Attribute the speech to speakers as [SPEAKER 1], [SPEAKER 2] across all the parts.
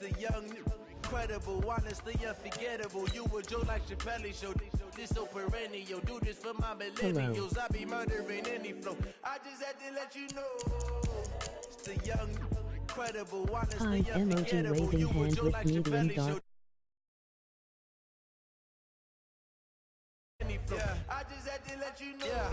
[SPEAKER 1] The young, incredible, honestly unforgettable. You a Joe like Chappelle show. This so perennial. Do this for my millennials. I be murdering any flow. I just had to let you know. It's the young, incredible, honestly unforgettable. You a Joe like Chappelle show. Yeah, I just had to let you know. Yeah.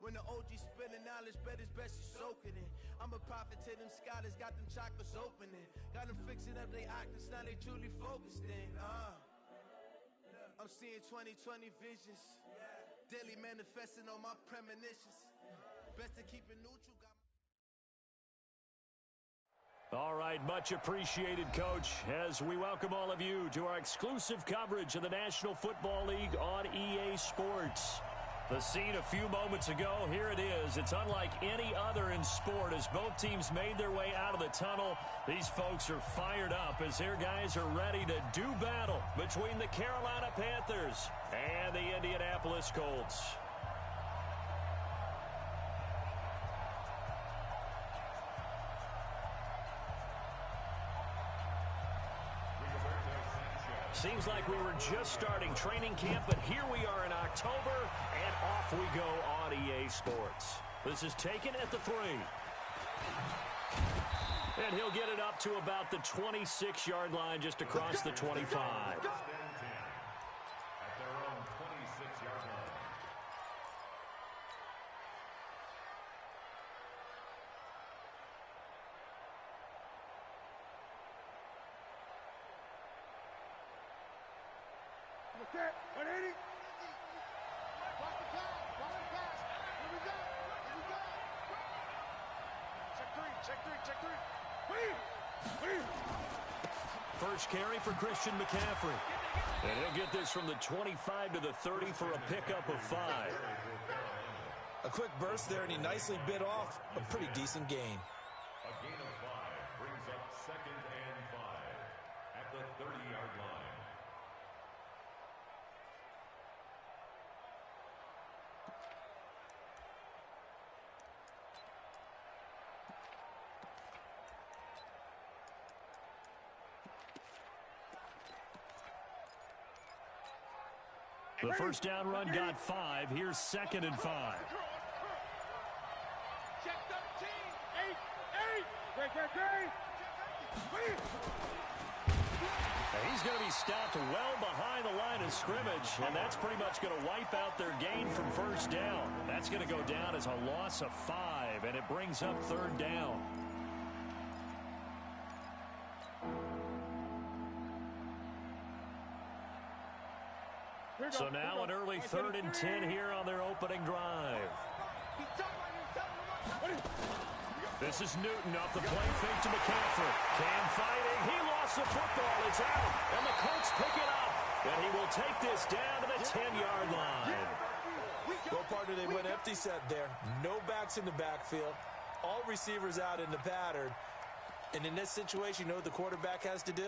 [SPEAKER 1] When the OG spilling knowledge, bet it's best you soak it in. I'm a prophet to them scholars, got them chakras opening. Got them fixing up they octaves, now they truly focused in. I'm seeing 2020 visions. Daily manifesting on my premonitions. Best to keep it neutral.
[SPEAKER 2] All right, much appreciated, Coach, as we welcome all of you to our exclusive coverage of the National Football League on EA Sports. The scene a few moments ago, here it is. It's unlike any other in sport as both teams made their way out of the tunnel. These folks are fired up as their guys are ready to do battle between the Carolina Panthers and the Indianapolis Colts. Seems like we were just starting training camp, but here we are in October, and off we go on EA Sports. This is taken at the 3. And he'll get it up to about the 26-yard line just across the 25. First carry for Christian McCaffrey. And he'll get this from the 25 to the 30 for a pickup of 5.
[SPEAKER 3] A quick burst there, and he nicely bit off a pretty decent gain.
[SPEAKER 4] A gain of 5 brings up 2nd and 5 at the 30-yard line.
[SPEAKER 2] The first down run got 5. Here's 2nd and 5.
[SPEAKER 5] Check 13. 8. Great.
[SPEAKER 2] He's going to be stopped well behind the line of scrimmage, and that's pretty much going to wipe out their gain from first down. That's going to go down as a loss of 5, and it brings up 3rd down. So now an early 3rd and 10 here on their opening drive. This is Newton off the play fake to McCaffrey. Cam fighting. He lost the football. It's out. And the Colts pick it up. And he will take this down to the 10-yard line.
[SPEAKER 3] Well, partner, they went empty set there. No backs in the backfield. All receivers out in the pattern. And in this situation, you know what the quarterback has to do?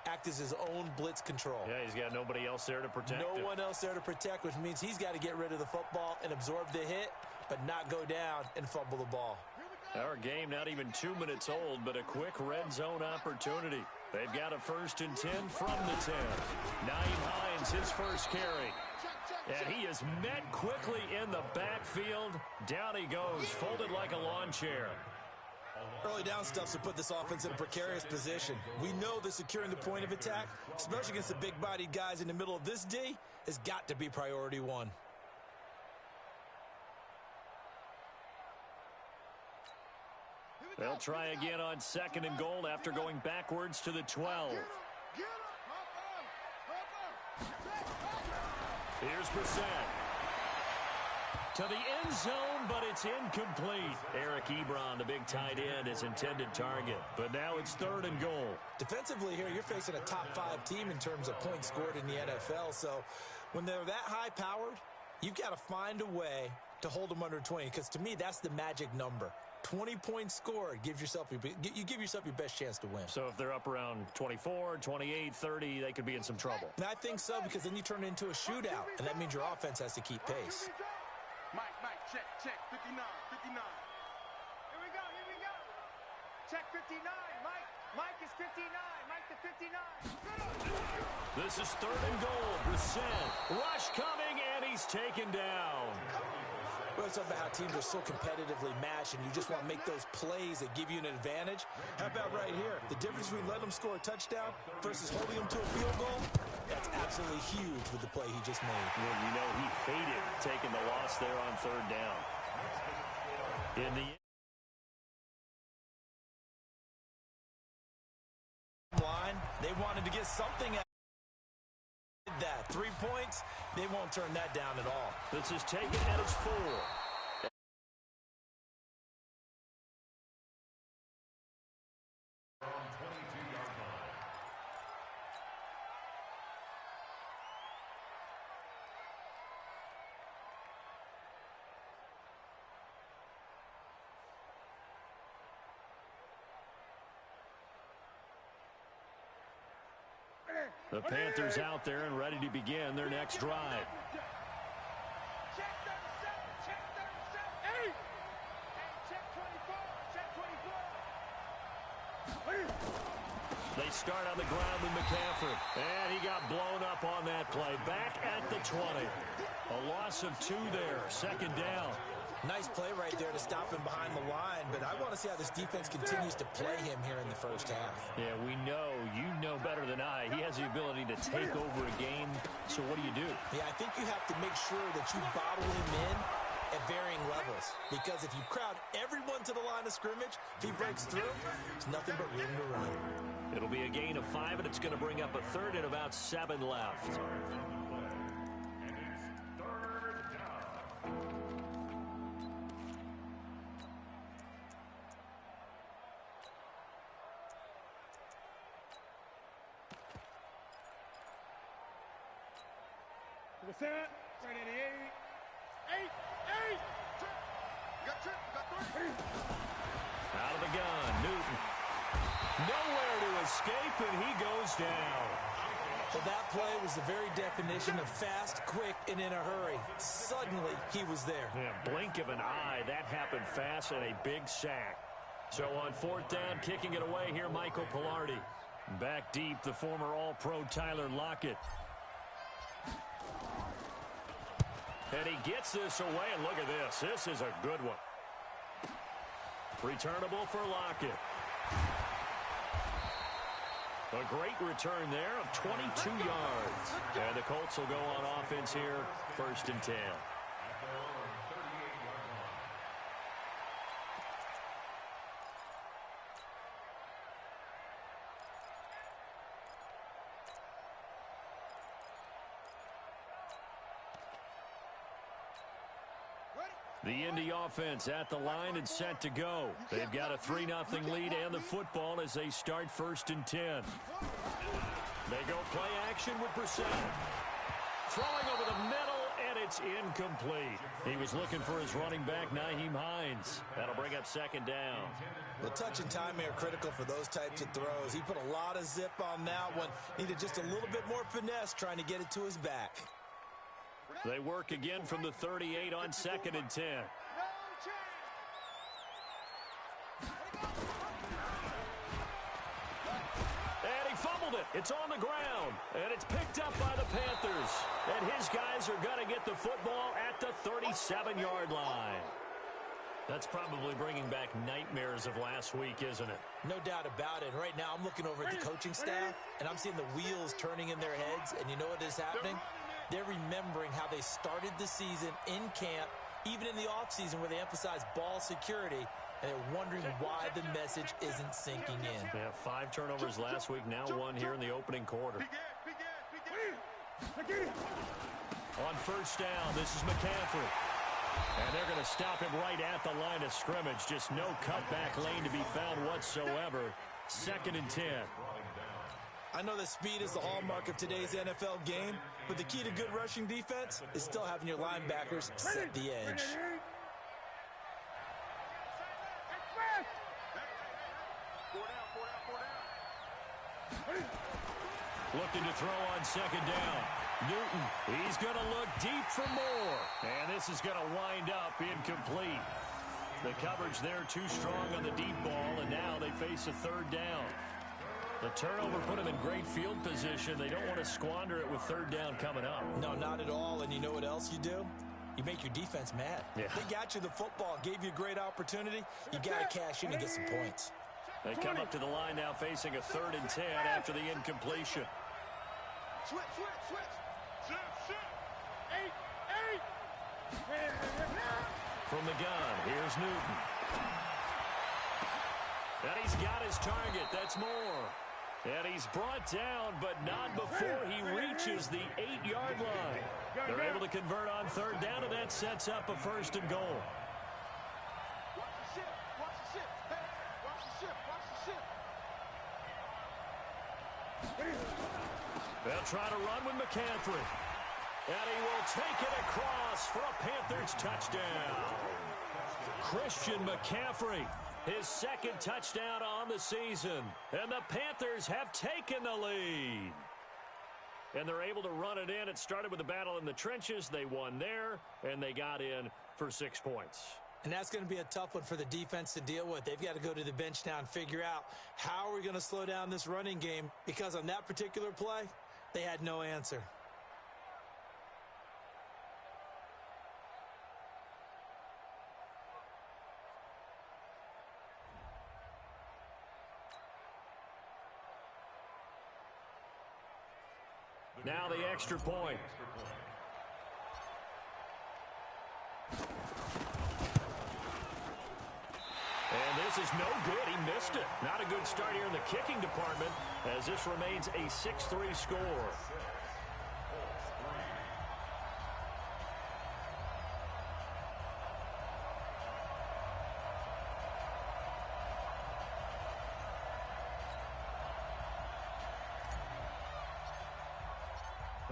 [SPEAKER 3] Act as his own blitz control.
[SPEAKER 2] Yeah, he's got nobody else there to protect him.
[SPEAKER 3] No one else there to protect, which means he's got to get rid of the football and absorb the hit, but not go down and fumble the ball.
[SPEAKER 2] Our game not even 2 minutes old, but a quick red zone opportunity. They've got a 1st and 10 from the 10. Naeem Hines, his first carry. And he is met quickly in the backfield. Down he goes, folded like a lawn chair.
[SPEAKER 3] Early down stuffs to put this offense in a precarious position. We know that securing the point of attack, especially against the big-bodied guys in the middle of this D, has got to be priority 1.
[SPEAKER 2] They'll try again on 2nd and goal after going backwards to the 12. Here's Brissett. To the end zone, but it's incomplete. Eric Ebron, the big tight end, is intended target. But now it's 3rd and goal.
[SPEAKER 3] Defensively here, you're facing a top-5 team in terms of points scored in the NFL. So when they're that high-powered, you've got to find a way to hold them under 20. Because to me, that's the magic number. 20 points scored, you give yourself your best chance to win.
[SPEAKER 2] So if they're up around 24, 28, 30, they could be in some trouble.
[SPEAKER 3] And I think so, because then you turn it into a shootout, and that means your offense has to keep pace.
[SPEAKER 5] Mike, check, 59. Here we go. Check 59, Mike is 59, Mike to 59.
[SPEAKER 2] This is 3rd and goal. Brissett, rush coming, and he's taken down.
[SPEAKER 3] Well, it's about how teams are so competitively matched, and you just want to make those plays that give you an advantage. How about right here? The difference between letting them score a touchdown versus holding them to a field goal, that's absolutely huge with the play he just made.
[SPEAKER 2] Well, you know, he hated taking the loss there on 3rd down. In the
[SPEAKER 3] line, they wanted to get something out of that. 3 points, they won't turn that down at all.
[SPEAKER 2] This is taken at its 4. The Panthers out there and ready to begin their next drive.
[SPEAKER 5] Check 37. Hey, check 24.
[SPEAKER 2] They start on the ground with McCaffrey. And he got blown up on that play. Back at the 20. A loss of 2 there. 2nd down.
[SPEAKER 3] Nice play right there to stop him behind the line, but I want to see how this defense continues to play him here in the first half.
[SPEAKER 2] Yeah, we know. You know better than I. He has the ability to take over a game, so what do you do?
[SPEAKER 3] Yeah, I think you have to make sure that you bottle him in at varying levels, because if you crowd everyone to the line of scrimmage, if he breaks through, it's nothing but room to run.
[SPEAKER 2] It'll be a gain of 5, and it's going to bring up a 3rd and about 7 left.
[SPEAKER 5] What's that? Right at the 8. Got 3.
[SPEAKER 2] Out of the gun, Newton. Nowhere to escape, and he goes down.
[SPEAKER 3] Well, that play was the very definition of fast, quick, and in a hurry. Suddenly, he was there.
[SPEAKER 2] Yeah, blink of an eye. That happened fast and a big sack. So on 4th down, kicking it away here, Michael Pilardi. Back deep, the former All-Pro Tyler Lockett. And he gets this away, and look at this. This is a good one. Returnable for Lockett. A great return there of 22 yards. And the Colts will go on offense here, 1st and 10. The Indy offense at the line and set to go. They've got a 3-0 lead and the football as they start 1st and 10. They go play action with Brissett. Throwing over the middle, and it's incomplete. He was looking for his running back, Nyheim Hines. That'll bring up 2nd down.
[SPEAKER 3] The touch and time are critical for those types of throws. He put a lot of zip on that one. Needed just a little bit more finesse trying to get it to his back.
[SPEAKER 2] They work again from the 38 on 2nd and 10. And he fumbled it. It's on the ground. And it's picked up by the Panthers. And his guys are going to get the football at the 37-yard line. That's probably bringing back nightmares of last week, isn't it?
[SPEAKER 3] No doubt about it. Right now I'm looking over at the coaching staff, and I'm seeing the wheels turning in their heads. And you know what is happening? They're remembering how they started the season in camp, even in the offseason where they emphasized ball security, and they're wondering why the message isn't sinking in.
[SPEAKER 2] Yeah, 5 turnovers last week, now 1 here in the opening quarter.
[SPEAKER 5] Begin.
[SPEAKER 2] On 1st down, this is McCaffrey. And they're going to stop him right at the line of scrimmage. Just no cutback lane to be found whatsoever. 2nd and 10.
[SPEAKER 3] I know that speed is the hallmark of today's NFL game, but the key to good rushing defense is still having your linebackers set the edge.
[SPEAKER 2] Looking to throw on 2nd down. Newton, he's going to look deep for more. And this is going to wind up incomplete. The coverage there too strong on the deep ball, and now they face a 3rd down. The turnover put them in great field position. They don't want to squander it with 3rd down coming up.
[SPEAKER 3] No, not at all. And you know what else you do? You make your defense mad.
[SPEAKER 2] Yeah.
[SPEAKER 3] They got you the football, gave you a great opportunity. You got to cash in and get some points.
[SPEAKER 2] They come up to the line now facing a 3rd and 10 after the incompletion.
[SPEAKER 5] Switch. Shift. 8.
[SPEAKER 2] From the gun, here's Newton. And he's got his target. That's Moore. And he's brought down, but not before he reaches the 8-yard line. They're able to convert on 3rd down, and that sets up a 1st and goal.
[SPEAKER 5] Watch the ship. Hey, watch the ship.
[SPEAKER 2] They'll try to run with McCaffrey. And he will take it across for a Panthers touchdown. Christian McCaffrey, his 2nd touchdown on the season. And the Panthers have taken the lead. And they're able to run it in. It started with a battle in the trenches. They won there, and they got in for 6 points.
[SPEAKER 3] And that's going to be a tough one for the defense to deal with. They've got to go to the bench now and figure out how are we going to slow down this running game, because on that particular play, they had no answer.
[SPEAKER 2] Now the extra point. And this is no good. He missed it. Not a good start here in the kicking department, as this remains a 6-3 score.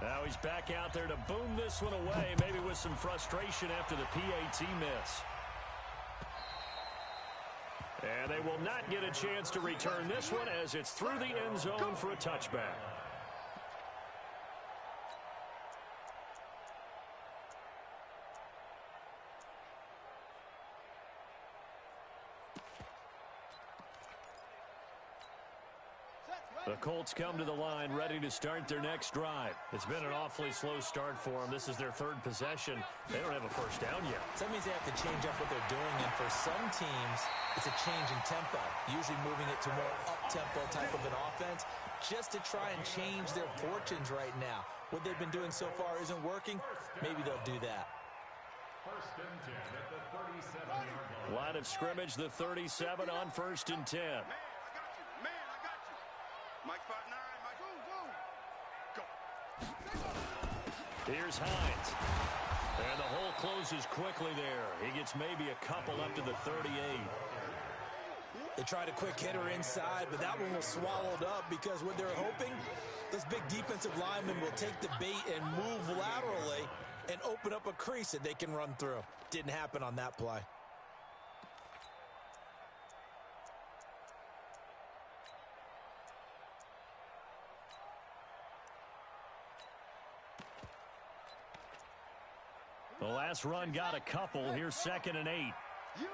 [SPEAKER 2] Now he's back out there to boom this one away, maybe with some frustration after the PAT miss. And they will not get a chance to return this one, as it's through the end zone for a touchback. The Colts come to the line ready to start their next drive. It's been an awfully slow start for them. This is their 3rd possession. They don't have a 1st down yet.
[SPEAKER 3] So that means they have to change up what they're doing, and for some teams, it's a change in tempo, usually moving it to more up-tempo type of an offense, just to try and change their fortunes right now. What they've been doing so far isn't working. Maybe they'll do that.
[SPEAKER 4] 1st and 10 at the 37-yard line.
[SPEAKER 2] Line of scrimmage, the 37 on 1st and 10.
[SPEAKER 5] Mike spot 9. Mike, go.
[SPEAKER 2] Here's Hines. And the hole closes quickly there. He gets maybe a couple up to the 38.
[SPEAKER 3] They tried a quick hitter inside, but that one was swallowed up, because what they're hoping, those big defensive linemen will take the bait and move laterally and open up a crease that they can run through. Didn't happen on that play.
[SPEAKER 2] The last run got a couple. Here's 2nd and 8.
[SPEAKER 5] You.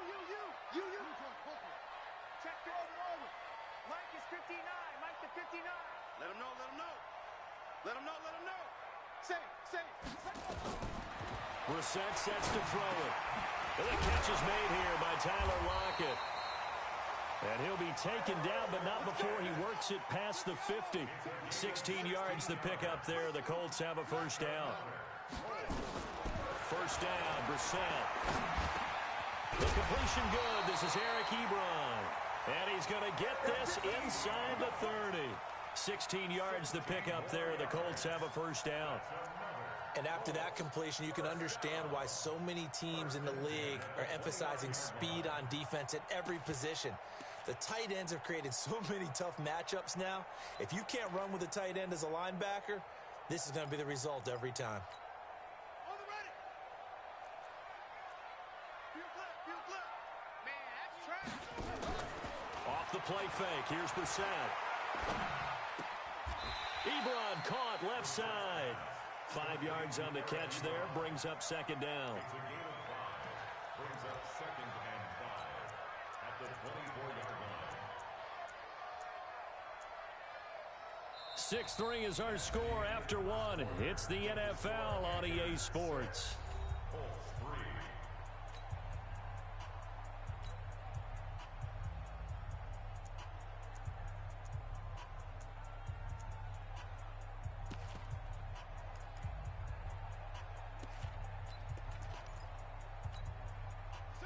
[SPEAKER 5] Check it over. Mike is 59. Mike the 59. Let him know. Say.
[SPEAKER 2] Brissett sets to throw it. And the catch is made here by Tyler Lockett. And he'll be taken down, but not before he works it past the 50. 16 yards to pick up there. The Colts have a 1st down. 1st down, Brissett. The completion good. This is Eric Ebron. And he's going to get this inside the 30. 16 yards to pick up there. The Colts have a 1st down.
[SPEAKER 3] And after that completion, you can understand why so many teams in the league are emphasizing speed on defense at every position. The tight ends have created so many tough matchups now. If you can't run with a tight end as a linebacker, this is going to be the result every time.
[SPEAKER 2] Off the play fake. Here's Brissett. Ebron caught left side. 5 yards on the catch there. Brings up second down.
[SPEAKER 4] It's a gain of 5. Brings up 2nd and 5 at the 24-yard line.
[SPEAKER 2] 6-3 is our score after 1. It's the NFL on EA Sports.
[SPEAKER 4] Colts 3.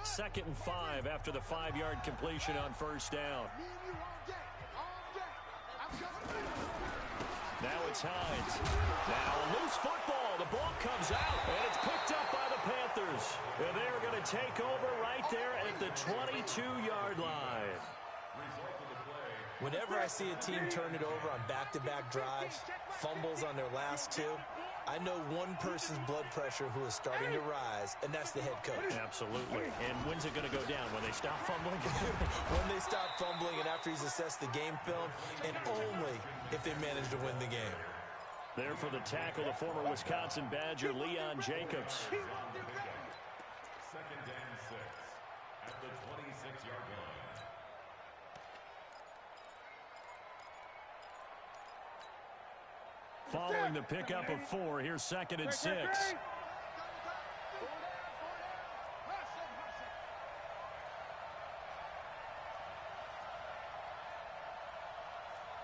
[SPEAKER 2] Second and 5 after the 5-yard completion on first down. Now it's Hines. Now a loose football. The ball comes out, and it's picked up by the Panthers. And they're going to take over right there at the 22-yard line.
[SPEAKER 3] Whenever I see a team turn it over on back-to-back drives, fumbles on their last 2, I know one person's blood pressure who is starting to rise, and that's the head coach.
[SPEAKER 2] Absolutely. And when's it going to go down? When they stop fumbling?
[SPEAKER 3] When they stop fumbling and after he's assessed the game film, and only if they manage to win the game.
[SPEAKER 2] There for the tackle, the former Wisconsin Badger, Leon Jacobs.
[SPEAKER 4] 2nd and 6 at the 26-yard line.
[SPEAKER 2] Following the pickup of 4, here's 2nd and 6.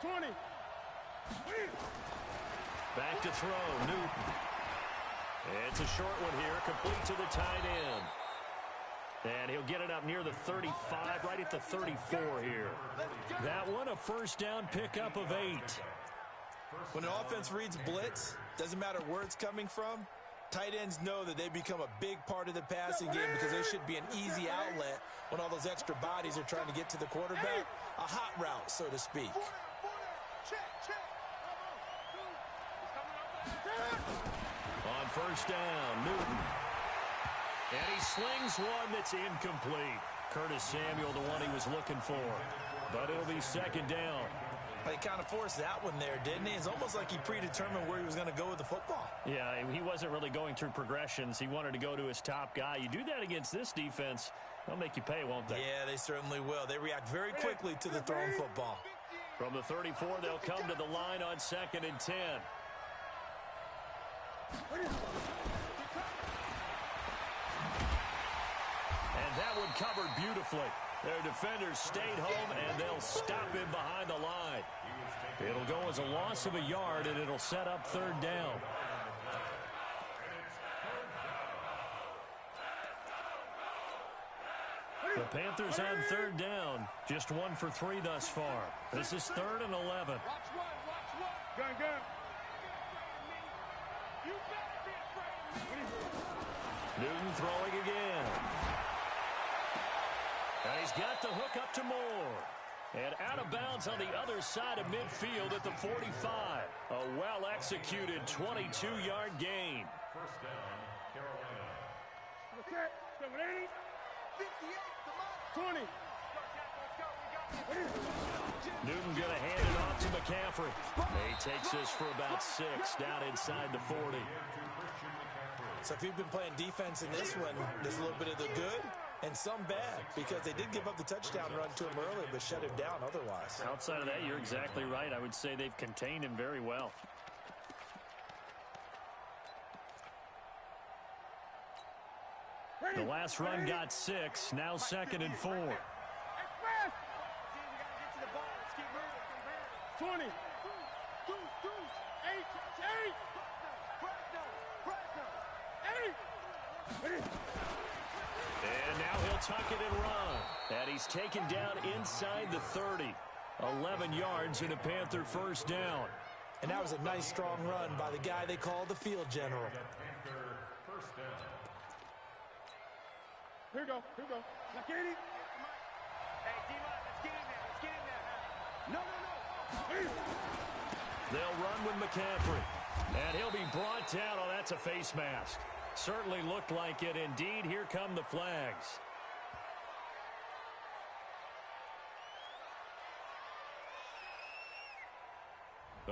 [SPEAKER 5] 20.
[SPEAKER 2] Back to throw, Newton. It's a short one here, complete to the tight end. And he'll get it up near the 35, right at the 34 here. That one, a first down pickup of 8.
[SPEAKER 3] When an offense reads blitz, doesn't matter where it's coming from, tight ends know that they become a big part of the passing game because they should be an easy outlet when all those extra bodies are trying to get to the quarterback. A hot route, so to speak.
[SPEAKER 2] On first down, Newton. And he slings one that's incomplete. Curtis Samuel, the one he was looking for. But it'll be 2nd down.
[SPEAKER 3] He kind of forced that one there, didn't he? It's almost like he predetermined where he was going to go with the football.
[SPEAKER 2] Yeah, he wasn't really going through progressions. He wanted to go to his top guy. You do that against this defense, they'll make you pay, won't they?
[SPEAKER 3] Yeah, they certainly will. They react very quickly to the thrown football.
[SPEAKER 2] From the 34, they'll come to the line on 2nd and 10. And that one covered beautifully. Their defenders stayed home, and they'll stop him behind the line. It'll go as a loss of a yard, and it'll set up 3rd down. The Panthers on 3rd down. Just 1 for 3 thus far. This is 3rd and 11.
[SPEAKER 5] Gun.
[SPEAKER 2] Newton throwing again. And he's got the hook up to Moore. And out of bounds on the other side of midfield at the 45. A well-executed 22-yard gain.
[SPEAKER 4] First down, Carolina.
[SPEAKER 5] Okay, 780. 20.
[SPEAKER 2] Newton going to hand it off to McCaffrey. He takes this for about 6 down inside the 40.
[SPEAKER 3] So if you've been playing defense in this one, there's a little bit of the good and some bad because they did give up the touchdown run to him earlier but shut him down otherwise.
[SPEAKER 2] Outside of that, you're exactly right. I would say they've contained him very well. The last run got 6. Now 2nd and 4.
[SPEAKER 5] 20. 8.
[SPEAKER 2] And now he'll tuck it and run. And he's taken down inside the 30. 11 yards and a Panther first down.
[SPEAKER 3] And that was a nice, strong run by the guy they call the field general.
[SPEAKER 5] Here we go. Now get him. Hey, D-Line, let's get in there. Let's get in there. No.
[SPEAKER 2] They'll run with McCaffrey. And he'll be brought down. Oh, that's a face mask. Certainly looked like it. Indeed, here come the flags.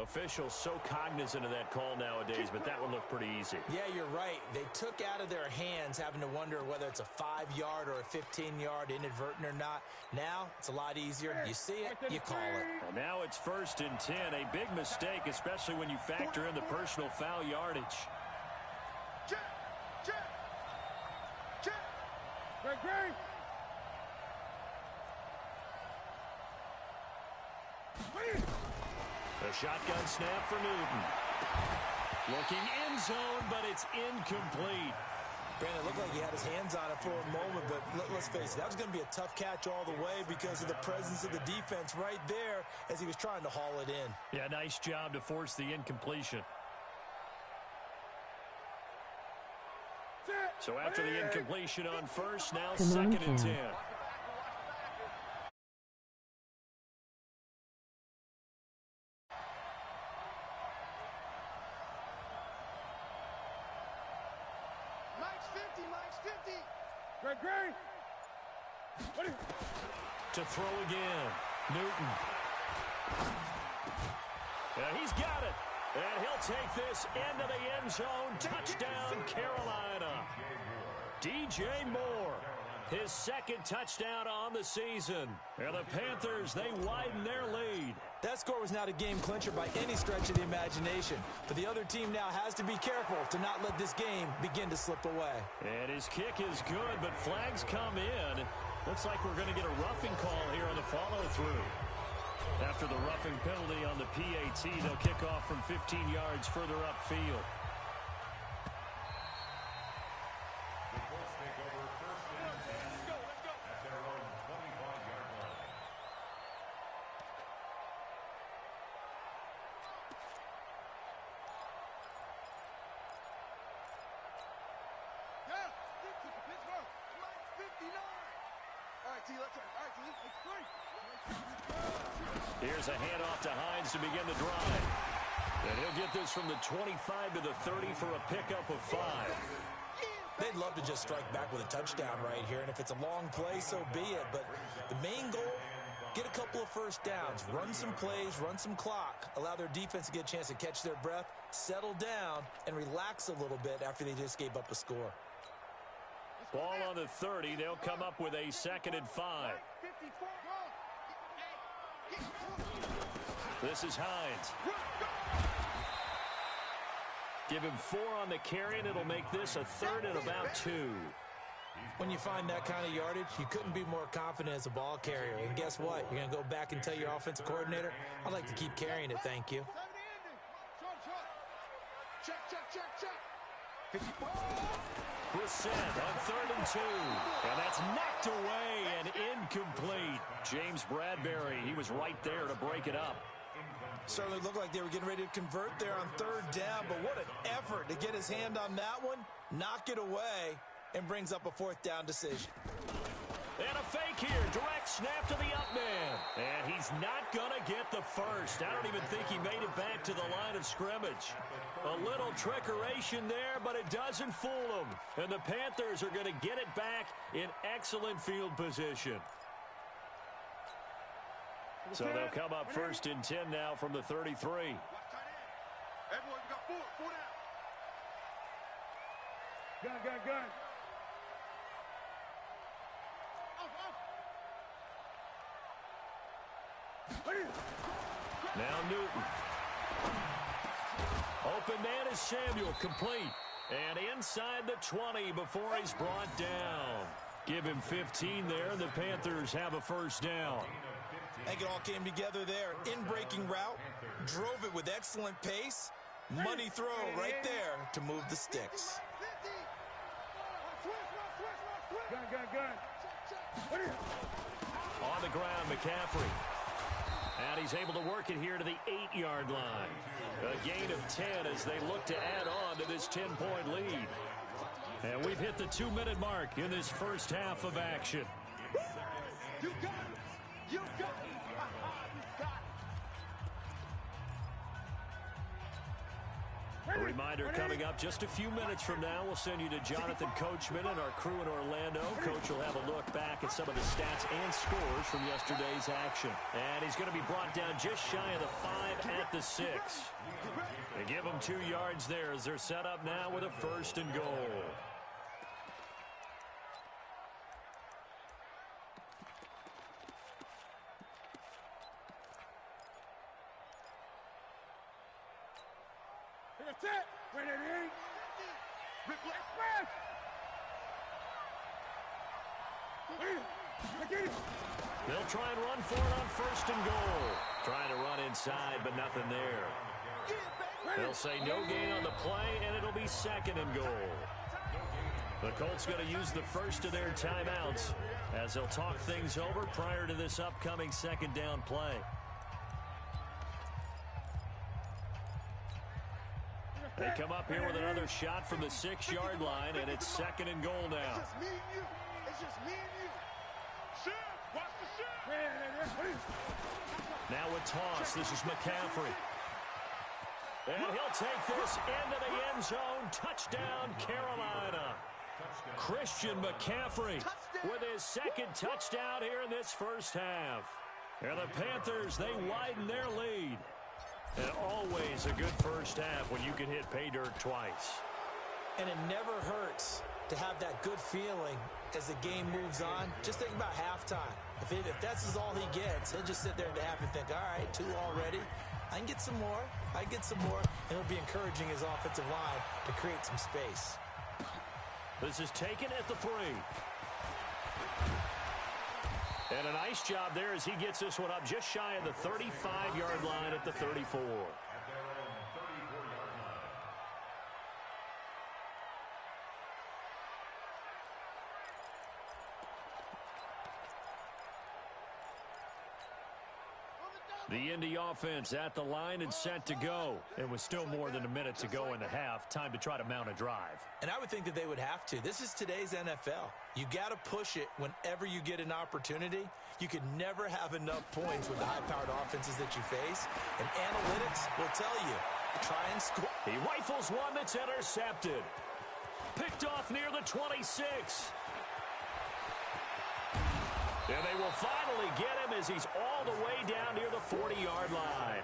[SPEAKER 2] Officials so cognizant of that call nowadays, but that would look pretty easy.
[SPEAKER 3] Yeah, you're right. They took out of their hands having to wonder whether it's a 5-yard or a 15-yard, inadvertent or not. Now, it's a lot easier. You see it, you call it.
[SPEAKER 2] And now it's 1st and 10. A big mistake, especially when you factor in the personal foul yardage.
[SPEAKER 5] Check. Great.
[SPEAKER 2] A shotgun snap for Newton. Looking end zone, but it's incomplete.
[SPEAKER 3] Brandon, it looked like he had his hands on it for a moment, but let's face it, that was going to be a tough catch all the way because of the presence of the defense right there as he was trying to haul it in.
[SPEAKER 2] Yeah, nice job to force the incompletion. So after the incompletion on first, now 2nd and 10.
[SPEAKER 5] Great.
[SPEAKER 2] To throw again. Newton. He's got it. And he'll take this into the end zone. Touchdown, Carolina. DJ Moore. His 2nd touchdown on the season. And the Panthers, they widen their lead.
[SPEAKER 3] That score was not a game clincher by any stretch of the imagination. But the other team now has to be careful to not let this game begin to slip away.
[SPEAKER 2] And his kick is good, but flags come in. Looks like we're going to get a roughing call here on the follow-through. After the roughing penalty on the PAT, they'll kick off from 15 yards further upfield. Here's a handoff to Hines to begin the drive. And he'll get this from the 25 to the 30 for a pickup of 5.
[SPEAKER 3] They'd love to just strike back with a touchdown right here, and if it's a long play, so be it. But the main goal, get a couple of first downs, run some plays, run some clock, allow their defense to get a chance to catch their breath, settle down, and relax a little bit after they just gave up a score.
[SPEAKER 2] Ball on the 30. They'll come up with a 2nd and 5. This is Hines. Give him 4 on the carry, and it'll make this a 3rd and about 2.
[SPEAKER 3] When you find that kind of yardage, you couldn't be more confident as a ball carrier. And guess what? You're going to go back and tell your offensive coordinator, I'd like to keep carrying it, thank you.
[SPEAKER 2] Brissett on 3rd and 2. And that's knocked away and incomplete. James Bradbury, he was right there to break it up.
[SPEAKER 3] Certainly looked like they were getting ready to convert there on 3rd down, but what an effort to get his hand on that one, knock it away, and brings up a 4th down decision.
[SPEAKER 2] And a fake here, direct snap to the up man. And he's not going to get the first. I don't even think he made it back to the line of scrimmage. A little trickeration there, but it doesn't fool them. And the Panthers are going to get it back in excellent field position. So they'll come up 1st and 10 now from the 33.
[SPEAKER 5] Everyone, we got 4 down. Gun.
[SPEAKER 2] Now Newton. Open man is Samuel, complete. And inside the 20 before he's brought down. Give him 15 there, and the Panthers have a 1st down.
[SPEAKER 3] I think it all came together there. In-breaking route, drove it with excellent pace. Money throw right there to move the sticks.
[SPEAKER 5] Gun.
[SPEAKER 2] On the ground, McCaffrey. And he's able to work it here to the 8-yard line. A gain of 10 as they look to add on to this 10-point lead. And we've hit the 2-minute mark in this first half of action.
[SPEAKER 5] You got it. You got it. You got it.
[SPEAKER 2] A reminder coming up just a few minutes from now. We'll send you to Jonathan Coachman and our crew in Orlando. Coach will have a look back at some of the stats and scores from yesterday's action. And he's going to be brought down just shy of the 5 at the 6. They give them 2 yards there as they're set up now with a 1st and goal.
[SPEAKER 5] That's it. Where it is.
[SPEAKER 2] They'll try and run for it on 1st and goal. Trying to run inside, but nothing there. They'll say no gain on the play, and it'll be 2nd and goal. The Colts going to use the first of their timeouts as they'll talk things over prior to this upcoming 2nd down play. They come up here with another shot from the 6-yard line, and it's 2nd and goal now.
[SPEAKER 5] It's just me and you. It's just me and you. Shoot. Watch the shoot.
[SPEAKER 2] Now a toss. This is McCaffrey. And he'll take this into the end zone. Touchdown, Carolina. Christian McCaffrey with his 2nd touchdown here in this first half. And the Panthers, they widen their lead. And always a good first half when you can hit pay dirt twice.
[SPEAKER 3] And it never hurts to have that good feeling as the game moves on. Just think about halftime. If that's all he gets, he'll just sit there at the half and think, all right, 2 already. I can get some more. I can get some more. And he'll be encouraging his offensive line to create some space.
[SPEAKER 2] This is taken at the 3. And a nice job there as he gets this one up just shy of the 35-yard line at the 34. The Indy offense at the line and set to go. And with still more than a minute to go in the half, time to try to mount a drive.
[SPEAKER 3] And I would think that they would have to. This is today's NFL. You got to push it whenever you get an opportunity. You can never have enough points with the high-powered offenses that you face. And analytics will tell you, try and score.
[SPEAKER 2] He rifles one that's intercepted. Picked off near the 26. And they will finally get him as he's all the way down near the 40-yard line.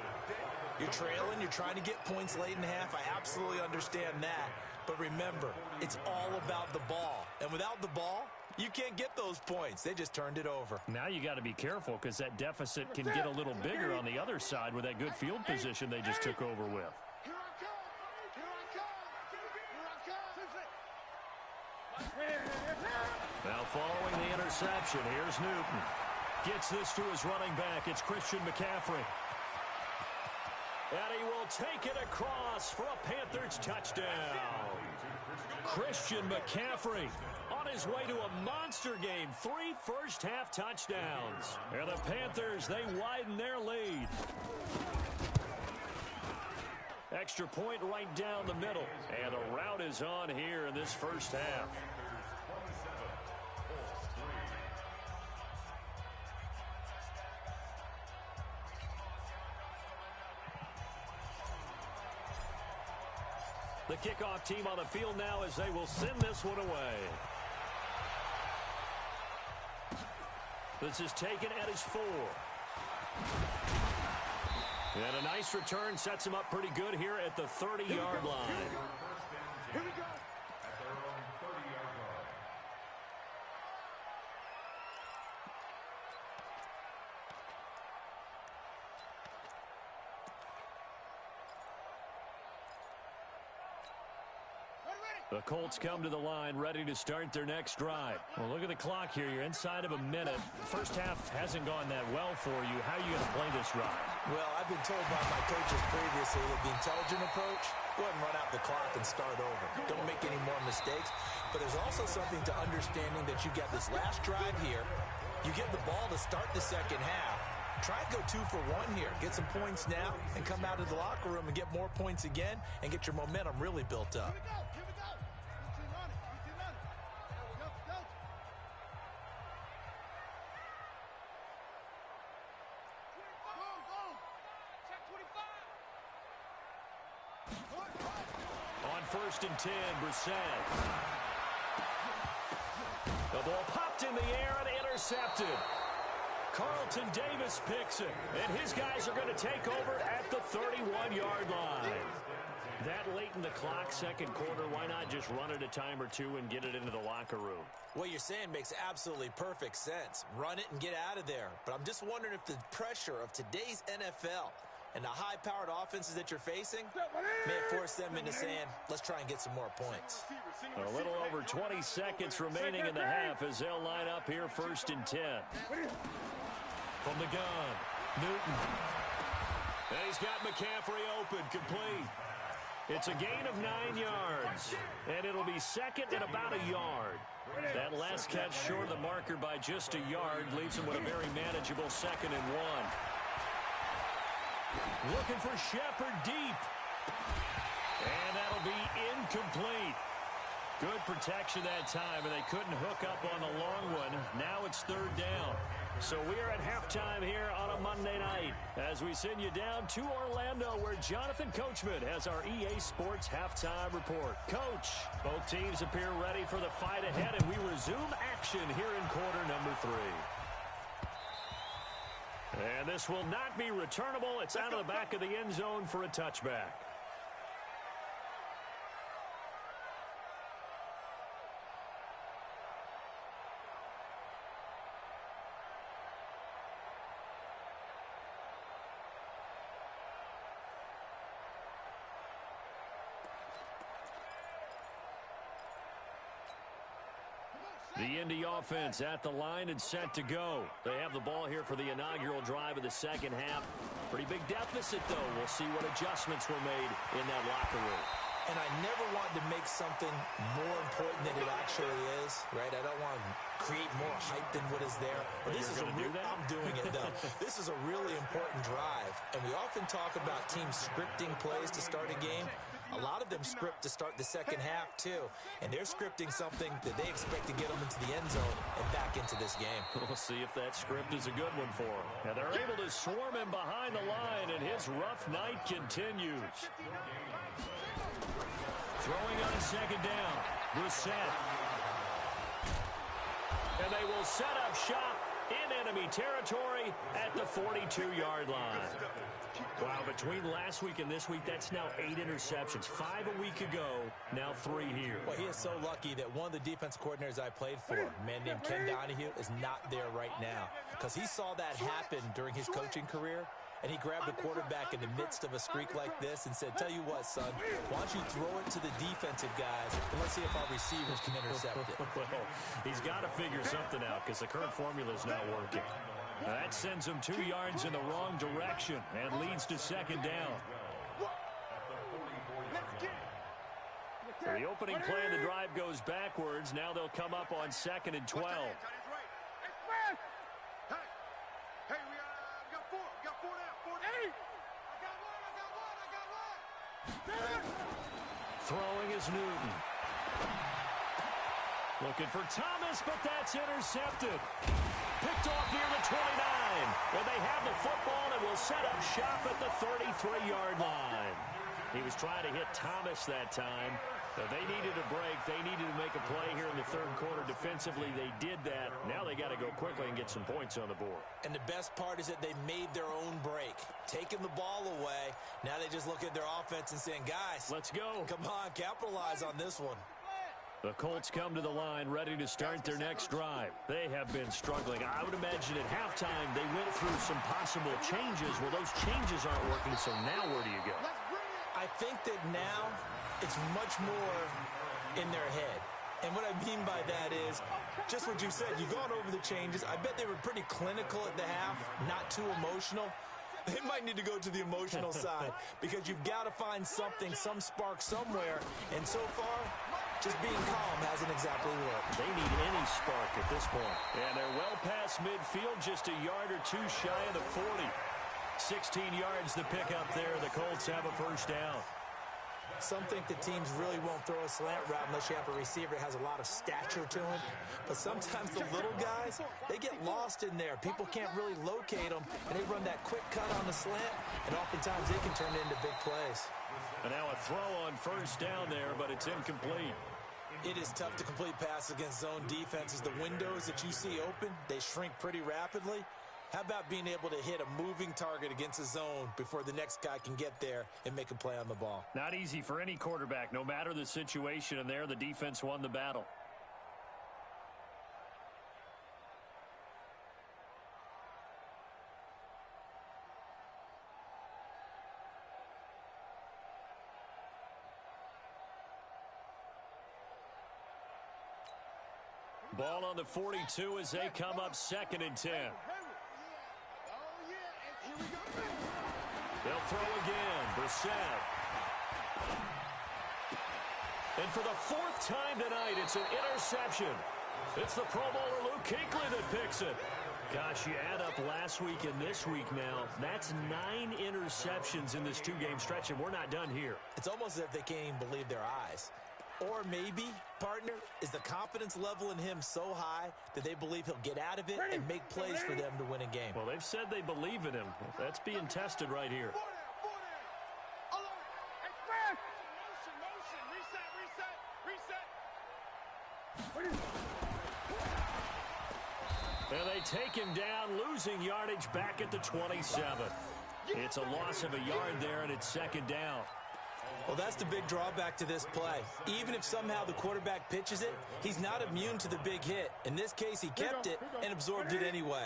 [SPEAKER 3] You're trailing. You're trying to get points late in the half. I absolutely understand that. But remember, it's all about the ball. And without the ball, you can't get those points. They just turned it over.
[SPEAKER 2] Now you got to be careful because that deficit can get a little bigger on the other side with that good field position they just took over with.
[SPEAKER 5] Here I come. Here I come.
[SPEAKER 2] Now following the interception, here's Newton. Gets this to his running back. It's Christian McCaffrey. And he will take it across for a Panthers touchdown. Christian McCaffrey on his way to a monster game. 3 first-half touchdowns. And the Panthers, they widen their lead. Extra point right down the middle. And the route is on here in this first half. The kickoff team on the field now as they will send this one away. This is taken at his 4. And a nice return sets him up pretty good here at the 30-yard line.
[SPEAKER 5] Here we go.
[SPEAKER 2] The Colts come to the line ready to start their next drive. Well, look at the clock here. You're inside of a minute. First half hasn't gone that well for you. How are you going to play this drive?
[SPEAKER 3] Well, I've been told by my coaches previously that the intelligent approach, go ahead and run out the clock and start over. Don't make any more mistakes. But there's also something to understanding that you got this last drive here. You get the ball to start the second half. Try and go 2 for 1 here. Get some points now and come out of the locker room and get more points again and get your momentum really built up.
[SPEAKER 5] Here we go. You run it. Go. Go. Check 25.
[SPEAKER 2] On 1st and 10, Brissett. The ball popped in the air and intercepted. Carlton Davis picks it, and his guys are going to take over at the 31-yard line. That late in the clock, second quarter, why not just run it a time or two and get it into the locker room?
[SPEAKER 3] What you're saying makes absolutely perfect sense. Run it and get out of there. But I'm just wondering if the pressure of today's NFL and the high-powered offenses that you're facing may force them into saying, let's try and get some more points.
[SPEAKER 2] A little over 20 seconds remaining in the half as they'll line up here 1st and 10. From the gun, Newton. And he's got McCaffrey open, complete. It's a gain of 9 yards, and it'll be second and about a yard. That last catch short of the marker by just a yard leaves him with a very manageable 2nd and 1. Looking for Shepard deep. And that'll be incomplete. Good protection that time, and they couldn't hook up on the long one. Now it's 3rd down. So we are at halftime here on a Monday night as we send you down to Orlando where Jonathan Coachman has our EA Sports Halftime Report. Coach, both teams appear ready for the fight ahead, and we resume action here in quarter number 3. And this will not be returnable. It's out of the back of the end zone for a touchback. The Indy offense at the line and set to go. They have the ball here for the inaugural drive of the second half. Pretty big deficit, though. We'll see what adjustments were made in that locker room.
[SPEAKER 3] And I never want to make something more important than it actually is, right? I don't want to create more hype than what is there. But this is I'm doing it, though. This is a really important drive. And we often talk about teams scripting plays to start a game. A lot of them script to start the second half, too. And they're scripting something that they expect to get them into the end zone and back into this game.
[SPEAKER 2] We'll see if that script is a good one for him. And they're able to swarm him behind the line, and his rough night continues. Throwing on 2nd down, Brissett. And they will set up shop in enemy territory at the 42-yard line. Wow, between last week and this week, that's now 8 interceptions. 5 a week ago, now 3 here.
[SPEAKER 3] Well, he is so lucky that one of the defense coordinators I played for, a man named Ken Donahue, is not there right now. Because he saw that happen during his coaching career, and he grabbed the quarterback in the midst of a streak like this and said, tell you what, son, why don't you throw it to the defensive guys, and let's see if our receivers can intercept it.
[SPEAKER 2] Well, he's got to figure something out because the current formula is not working. That sends him 2 yards in the wrong direction and leads to 2nd down. So the opening play of the drive goes backwards. Now they'll come up on 2nd and 12.
[SPEAKER 5] Hey, we got 4. We got 4 now. 4 down. I got one.
[SPEAKER 2] Throwing is Newton. Looking for Thomas, but that's intercepted. Picked off near the 29. And they have the football and will set up shop at the 33-yard line. He was trying to hit Thomas that time. They needed a break. They needed to make a play here in the 3rd quarter. Defensively, they did that. Now they got to go quickly and get some points on the board.
[SPEAKER 3] And the best part is that they made their own break. Taking the ball away. Now they just look at their offense and saying, guys,
[SPEAKER 2] let's go.
[SPEAKER 3] Come on, capitalize on this one.
[SPEAKER 2] The Colts come to the line ready to start their next drive. They have been struggling. I would imagine at halftime they went through some possible changes. Well, those changes aren't working, so now where do you go?
[SPEAKER 3] I think that now it's much more in their head. And what I mean by that is just what you said. You've gone over the changes. I bet they were pretty clinical at the half, not too emotional. They might need to go to the emotional side because you've got to find something, some spark somewhere. And so far, just being calm hasn't exactly worked.
[SPEAKER 2] They need any spark at this point. And they're well past midfield, just a yard or two shy of the 40. 16 yards to pick up there. The Colts have a first down.
[SPEAKER 3] Some think the teams really won't throw a slant route unless you have a receiver that has a lot of stature to him. But sometimes the little guys, they get lost in there. People can't really locate them, and they run that quick cut on the slant, and oftentimes they can turn it into big plays.
[SPEAKER 2] And now a throw on first down there, but it's incomplete.
[SPEAKER 3] It is tough to complete passes against zone defenses. The windows that you see open, they shrink pretty rapidly. How about being able to hit a moving target against a zone before the next guy can get there and make a play on the ball?
[SPEAKER 2] Not easy for any quarterback, no matter the situation, and there the defense won the battle. Ball on the 42 as they come up 2nd and 10. They'll throw again. Brissett. And for the 4th time tonight, it's an interception. It's the Pro Bowler Luke Kuechly that picks it. Gosh, you add up last week and this week now, that's 9 interceptions in this 2-game stretch, and we're not done here.
[SPEAKER 3] It's almost as if they can't even believe their eyes. Or maybe, partner, is the confidence level in him so high that they believe he'll get out of it and make plays for them to win a game.
[SPEAKER 2] Well, they've said they believe in him. That's being tested right here. And they take him down, losing yardage back at the 27. It's a loss of a yard there, and it's 2nd down.
[SPEAKER 3] Well, that's the big drawback to this play. Even if somehow the quarterback pitches it, he's not immune to the big hit. In this case, he kept it and absorbed it anyway.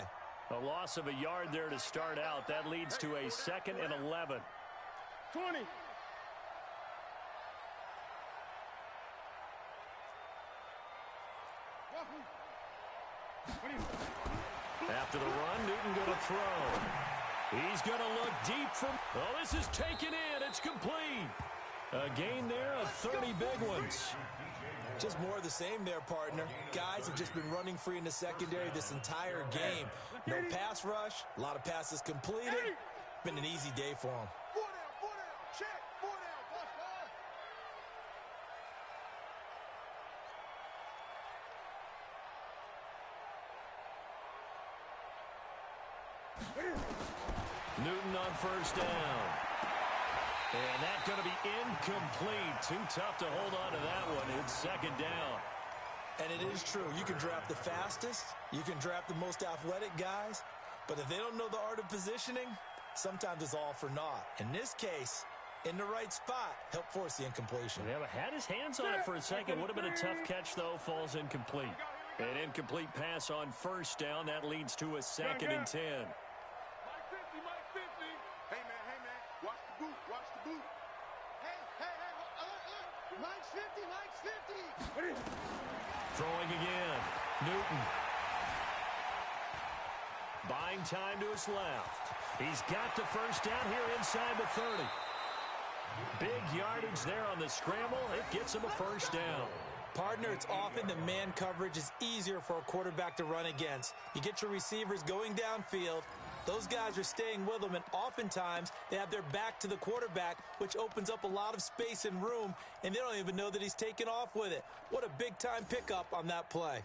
[SPEAKER 2] A loss of a yard there to start out. That leads to a 2nd and 11.
[SPEAKER 5] 20.
[SPEAKER 2] After the run, Newton going to throw. He's going to look deep from... Oh, this is taken in. It's complete. A gain there of 30 big ones.
[SPEAKER 3] Just more of the same there, partner. Guys have just been running free in the secondary this entire game. No pass rush, a lot of passes completed. Been an easy day for them.
[SPEAKER 5] 4 down, check, 4 down,
[SPEAKER 2] Newton on first down. And that's going to be incomplete. Too tough to hold on to that one. It's 2nd down.
[SPEAKER 3] And it is true. You can draft the fastest. You can draft the most athletic guys. But if they don't know the art of positioning, sometimes it's all for naught. In this case, in the right spot, help force the incompletion.
[SPEAKER 2] Yeah, but had his hands on it for a second. Would have been a tough catch, though. Falls incomplete. An incomplete pass on first down. That leads to a 2nd and 10. Throwing again. Newton. Buying time to his left. He's got the first down here inside the 30. Big yardage there on the scramble. It gets him a first down.
[SPEAKER 3] Partner, it's often that man coverage is easier for a quarterback to run against. You get your receivers going downfield. Those guys are staying with them, and oftentimes they have their back to the quarterback, which opens up a lot of space and room, and they don't even know that he's taken off with it. What a big-time pickup on that play.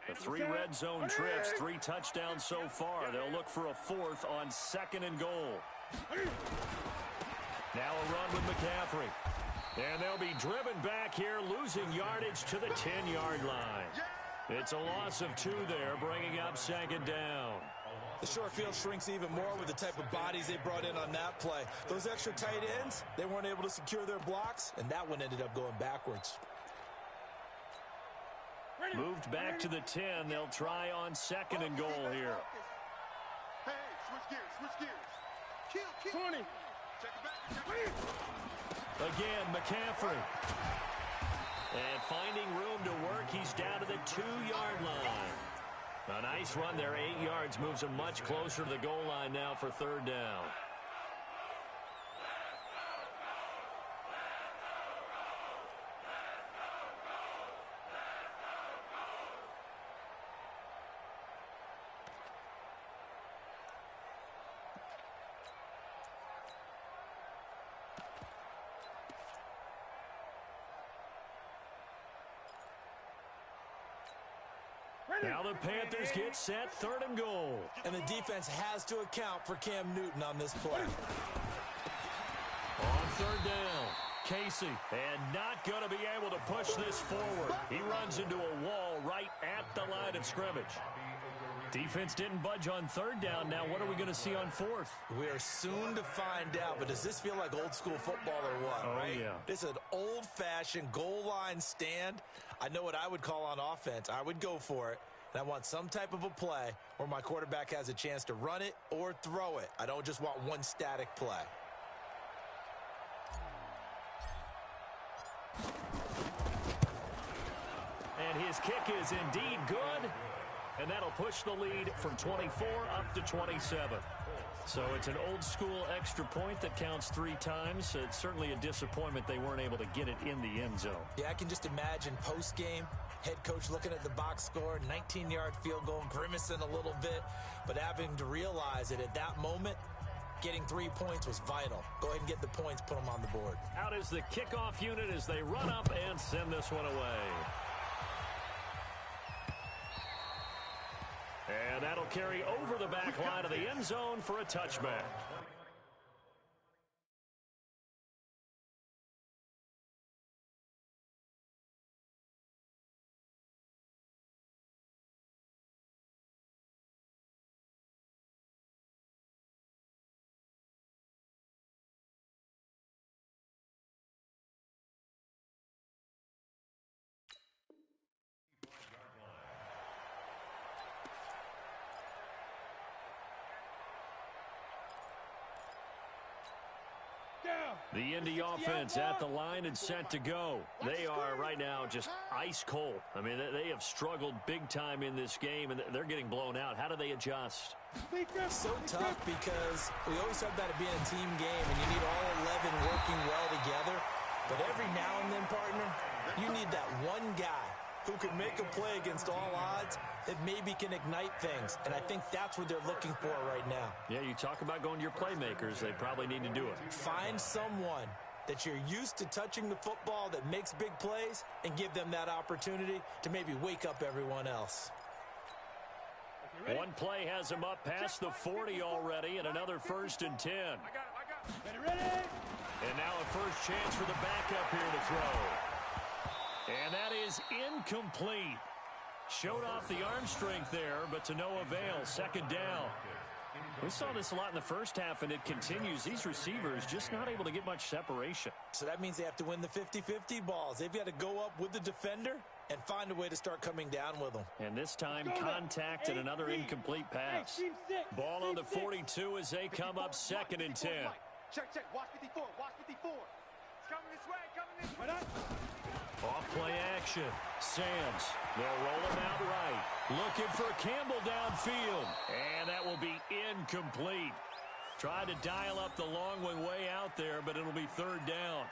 [SPEAKER 2] The 3 red zone trips, 3 touchdowns so far. They'll look for a 4th on 2nd and goal. Now a run with McCaffrey. And they'll be driven back here, losing yardage to the 10-yard line. It's a loss of 2 there, bringing up 2nd down.
[SPEAKER 3] The short field shrinks even more with the type of bodies they brought in on that play. Those extra tight ends, they weren't able to secure their blocks, and that one ended up going backwards.
[SPEAKER 2] Moved back to the 10. They'll try on 2nd and goal here.
[SPEAKER 5] Hey, switch gears. Kill. 20. Check it back.
[SPEAKER 2] Again, McCaffrey. And finding room to work, he's down to the 2-yard line. A nice run there, 8 yards, moves him much closer to the goal line now for third down. Now the Panthers get set, 3rd and goal.
[SPEAKER 3] And the defense has to account for Cam Newton on this play.
[SPEAKER 2] On 3rd down, Casey, and not going to be able to push this forward. He runs into a wall right at the line of scrimmage. Defense didn't budge on 3rd down. Now what are we going to see on 4th?
[SPEAKER 3] We are soon to find out, but does this feel like old school football or what?
[SPEAKER 2] Oh,
[SPEAKER 3] right?
[SPEAKER 2] Yeah.
[SPEAKER 3] This is an old-fashioned goal line stand. I know what I would call on offense. I would go for it. And I want some type of a play where my quarterback has a chance to run it or throw it. I don't just want one static play.
[SPEAKER 2] And his kick is indeed good. And that'll push the lead from 24 up to 27. So it's an old-school extra point that counts 3 times. It's certainly a disappointment they weren't able to get it in the end zone.
[SPEAKER 3] Yeah, I can just imagine post-game, head coach looking at the box score, 19-yard field goal, grimacing a little bit, but having to realize that at that moment, getting 3 points was vital. Go ahead and get the points, put them on the board.
[SPEAKER 2] Out is the kickoff unit as they run up and send this one away. And that'll carry over the back line of the end zone for a touchback. The Indy offense at the line and set to go. They are right now just ice cold. I mean, they have struggled big time in this game, and they're getting blown out. How do they adjust?
[SPEAKER 3] So tough because we always talk about it being a team game, and you need all 11 working well together. But every now and then, partner, you need that one guy who can make a play against all odds that maybe can ignite things. And I think that's what they're looking for right now.
[SPEAKER 2] Yeah, you talk about going to your playmakers. They probably need to do it.
[SPEAKER 3] Find someone that you're used to touching the football that makes big plays and give them that opportunity to maybe wake up everyone else.
[SPEAKER 2] One play has him up past the 40 already, and another 1st and 10. And now a first chance for the backup here to throw. And that is incomplete. Showed off the arm strength there, but to no avail. 2nd down. We saw this a lot in the first half, and it continues. These receivers just not able to get much separation.
[SPEAKER 3] So that means they have to win the 50-50 balls. They've got to go up with the defender and find a way to start coming down with them.
[SPEAKER 2] And this time, contact and another incomplete pass. Ball on the 42 as they come up 2nd and 10.
[SPEAKER 5] Check. Watch 54. Watch 54. It's coming this way.
[SPEAKER 2] Off-play action. Sands. They'll roll him out right. Looking for Campbell downfield. And that will be incomplete. Tried to dial up the long way out there, but it'll be 3rd down.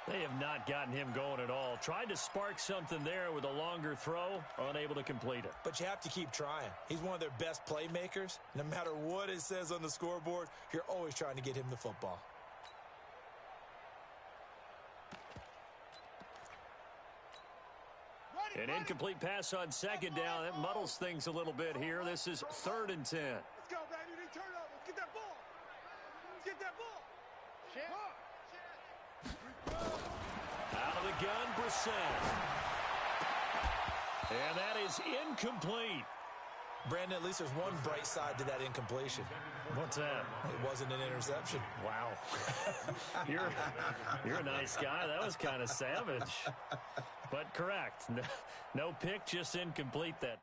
[SPEAKER 2] They have not gotten him going at all. Tried to spark something there with a longer throw. Unable to complete it.
[SPEAKER 3] But you have to keep trying. He's one of their best playmakers. No matter what it says on the scoreboard, you're always trying to get him the football.
[SPEAKER 2] An incomplete pass on 2nd down. That muddles things a little bit here. This is 3rd and 10.
[SPEAKER 5] Let's go, baby. They turn over. Let's get that ball. Let's get that ball.
[SPEAKER 2] Out of the gun, Brissett. And that is incomplete.
[SPEAKER 3] Brandon, at least there's one bright side to that incompletion.
[SPEAKER 2] What's that?
[SPEAKER 3] It wasn't an interception.
[SPEAKER 2] Wow. You're a nice guy. That was kind of savage. But correct. No pick, just incomplete that.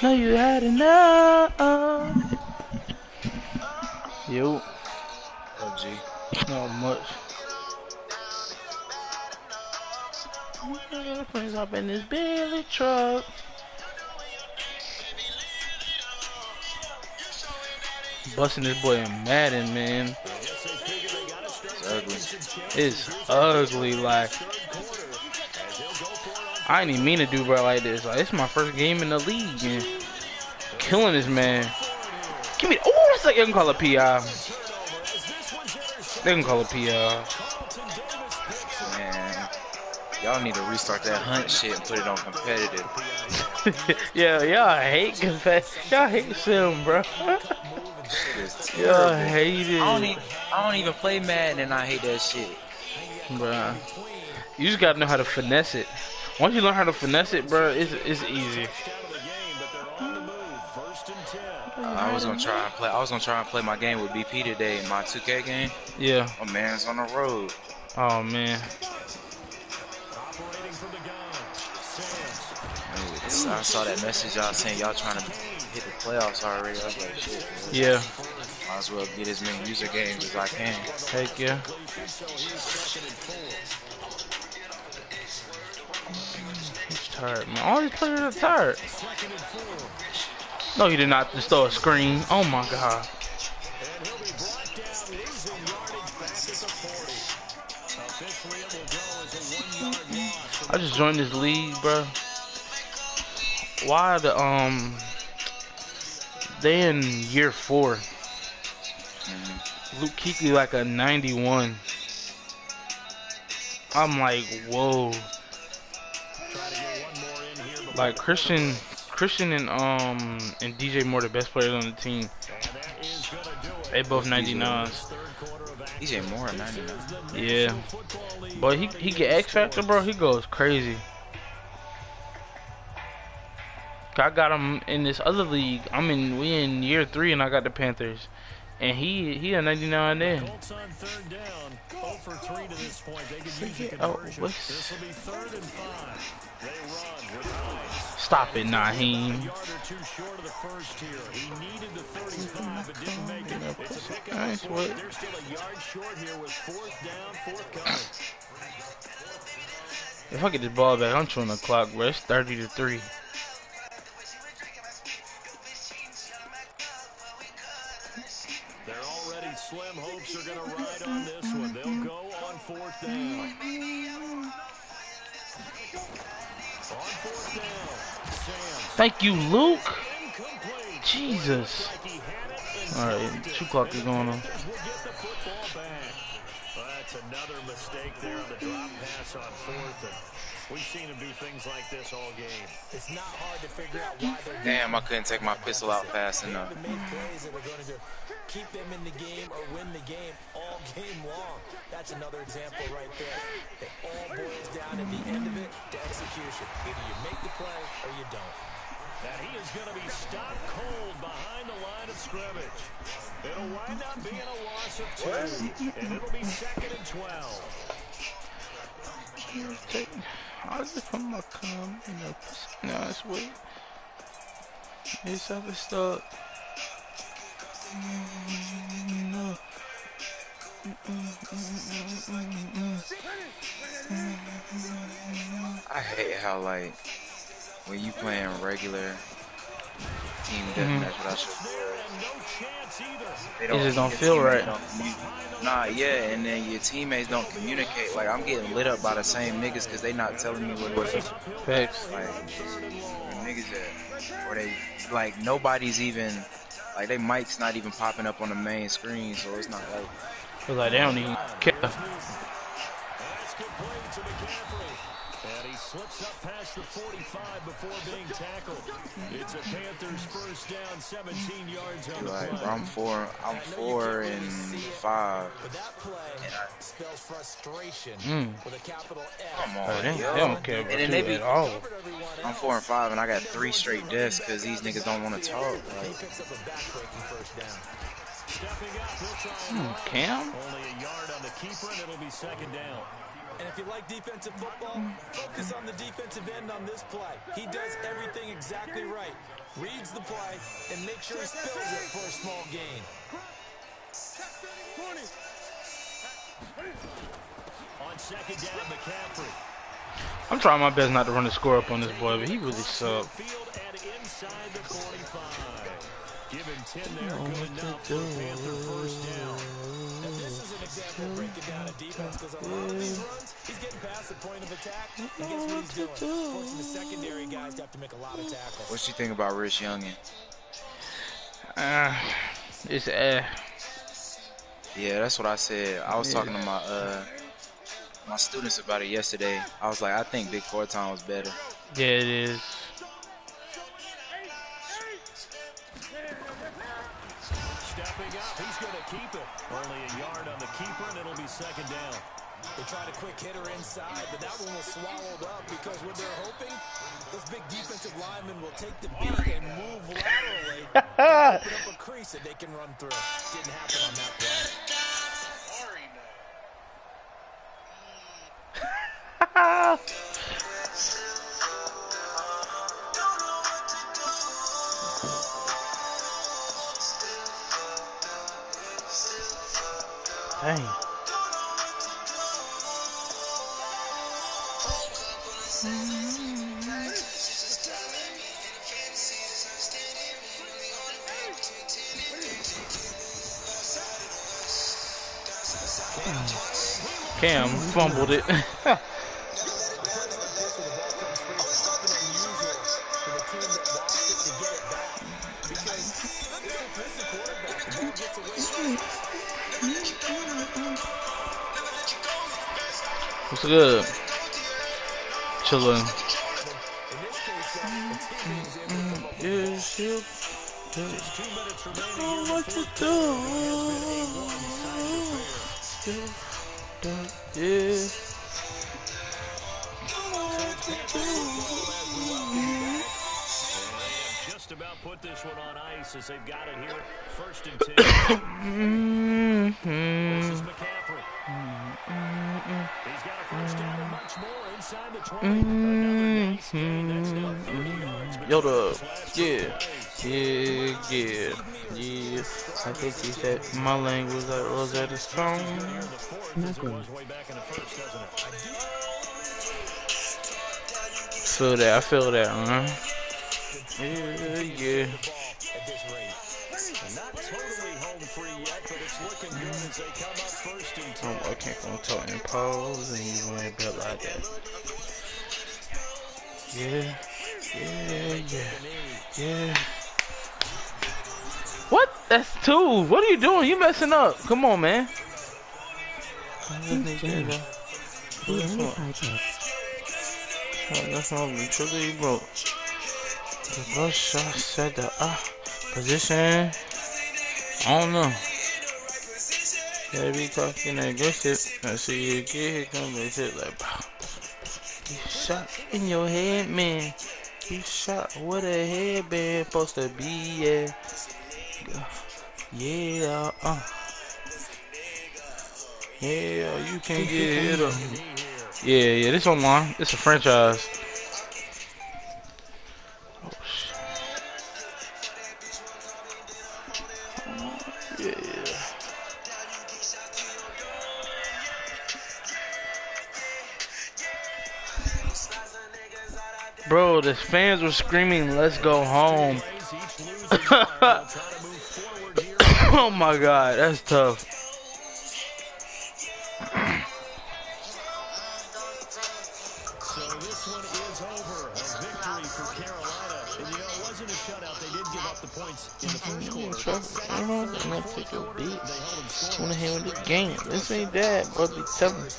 [SPEAKER 6] No, you had enough. Yo.
[SPEAKER 7] Oh, G.
[SPEAKER 6] Not much. Friends up in this Billy truck. Busting this boy in Madden, man.
[SPEAKER 7] It's ugly.
[SPEAKER 6] It's ugly, like. I ain't even mean to do bro like this. Like, it's my first game in the league, and killing this man. Give me. Oh, that's like they can call it PI. They can call it PI.
[SPEAKER 7] Man, y'all need to restart that hunt shit and put it on competitive.
[SPEAKER 6] Yeah, y'all hate competitive. Y'all hate sim, bro.
[SPEAKER 7] Shit is
[SPEAKER 6] Y'all
[SPEAKER 7] terrible.
[SPEAKER 6] hate it.
[SPEAKER 7] I don't even play Madden and I hate that shit.
[SPEAKER 6] Bruh. You just gotta know how to finesse it. Once you learn how to finesse it, bro, it's easy.
[SPEAKER 7] I was gonna try and play my game with BP today, my 2K game.
[SPEAKER 6] Yeah.
[SPEAKER 7] My man's on the road.
[SPEAKER 6] Oh man.
[SPEAKER 7] I saw that message y'all saying y'all trying to hit the playoffs already. I was like, shit. Man.
[SPEAKER 6] Yeah.
[SPEAKER 7] Might as well get as many user games as I can.
[SPEAKER 6] Heck yeah. He's tired, man. All these players are tired. No, he did not just throw a screen. Oh my god. I just joined this league, bro. Why they in year 4. Luke Kuechly like a 91. I'm like, whoa. Like Christian and DJ Moore the best players on the team. They both 99s.
[SPEAKER 7] DJ Moore 99.
[SPEAKER 6] Yeah. But he get X Factor, bro. He goes crazy. I got him in this other league. We in year 3 and I got the Panthers. And he a 99 there. Stop it, Naheem. Nice work. If I get this ball back, I'm chewing the clock, bro. It's 30-3.
[SPEAKER 2] Slim hopes are going to ride on this one. They'll go on 4th down. On 4th down, Sam.
[SPEAKER 6] Thank you, Luke. Jesus. All right, 2 clock is going on.
[SPEAKER 2] That's another mistake there on the drop pass on 4th. And we've seen him do things like this all game. It's not hard to figure out why they're
[SPEAKER 7] Damn, I couldn't take my pistol out fast enough.
[SPEAKER 8] Keep them in the game or win the game all game long. That's another example right there. It all boils down at the end of it to execution. Either you make the play or you don't.
[SPEAKER 2] And he is going to be stopped cold behind the line of scrimmage. It'll wind up being a loss of 2, and it'll be 2nd and 12.
[SPEAKER 6] I'll just put my cum in a nice way. This other stuff.
[SPEAKER 7] I hate how, like, when you playing regular team deathmatch without your
[SPEAKER 6] It just don't feel right.
[SPEAKER 7] And then your teammates don't communicate. Like, I'm getting lit up by the same niggas because they not telling me what it is.
[SPEAKER 6] Facts.
[SPEAKER 7] Like, niggas that, or they, like, nobody's even, like, they mics not even popping up on the main screen, so it's not like.
[SPEAKER 6] Feel like they don't even care.
[SPEAKER 2] And he slips up past the 45 before being tackled. It's a Panthers first down, 17 yards on the play.
[SPEAKER 7] I'm 4 and 5.
[SPEAKER 8] But that play spells frustration with a capital F.
[SPEAKER 7] Come on,
[SPEAKER 6] They don't care about you at all.
[SPEAKER 7] I'm 4 and 5, and I got 3 straight deaths because these niggas don't want to talk. Like,
[SPEAKER 6] Cam?
[SPEAKER 2] Only a yard on the keeper, and it'll be 2nd down.
[SPEAKER 8] And if you like defensive football, focus on the defensive end on this play. He does everything exactly right. Reads the play and makes sure he spills it for a small gain.
[SPEAKER 2] On second down, McCaffrey.
[SPEAKER 6] I'm trying my best not to run the score up on this boy, but he really sucks.
[SPEAKER 2] Give him 10 there, good enough for a Panther first down.
[SPEAKER 8] Now this is an example of breaking down a defense, because on a lot of these runs, he's getting past the point of attack, and guess what he's doing? Forcing the secondary guys to have to make a lot of tackles.
[SPEAKER 7] What you think about Rich Youngin?
[SPEAKER 6] It's
[SPEAKER 7] Yeah, that's what I said. I was talking to my students about it yesterday. I was like, I think Big Forton was better.
[SPEAKER 6] Yeah, it is.
[SPEAKER 2] Stepping up, he's going to keep it. Only a yard on the keeper, and it'll be second down.
[SPEAKER 8] They tried a quick hitter inside, but that one was swallowed up because what they're hoping, those big defensive linemen will take the beat and move laterally, open up a crease that they can run through. Didn't happen on that play.
[SPEAKER 6] Dang. Cam fumbled it. What's good? Chillin'. Yeah, shit. Know what to do. Yeah.
[SPEAKER 2] Just about put this one on ice as they've got it here. First and 10. This is McCaffrey. He's got a first down and much more inside the 20. Another nice gain. That's now 30 yards.
[SPEAKER 6] Yoda. Yeah. I think he said my language was at a song. Feel that, I feel that, man. Yeah.
[SPEAKER 2] Not totally home free yet, but it's looking good as they come up first and 10.
[SPEAKER 6] I can't go talk in pause and you went a bit like that. Yeah. What? That's two. What are you doing? You messing up. Come on, man. That's all we truly broke. The bus shot said the position. I don't know. They be talking aggressive. I see you get hit, come and shit like, you shot in your head, man. You shot with a headband supposed to be, yeah. Yeah, you can get hit up. Yeah, this online. It's a franchise. Oh, shit. Yeah. Bro, the fans were screaming, "Let's go home." Oh my God, that's tough.
[SPEAKER 2] So this one is over. A victory for Carolina. And you know, it wasn't a shutout. They did give up the points in the first quarter.
[SPEAKER 6] Take a beat. Went ahead with the game. This ain't that, but be telling me.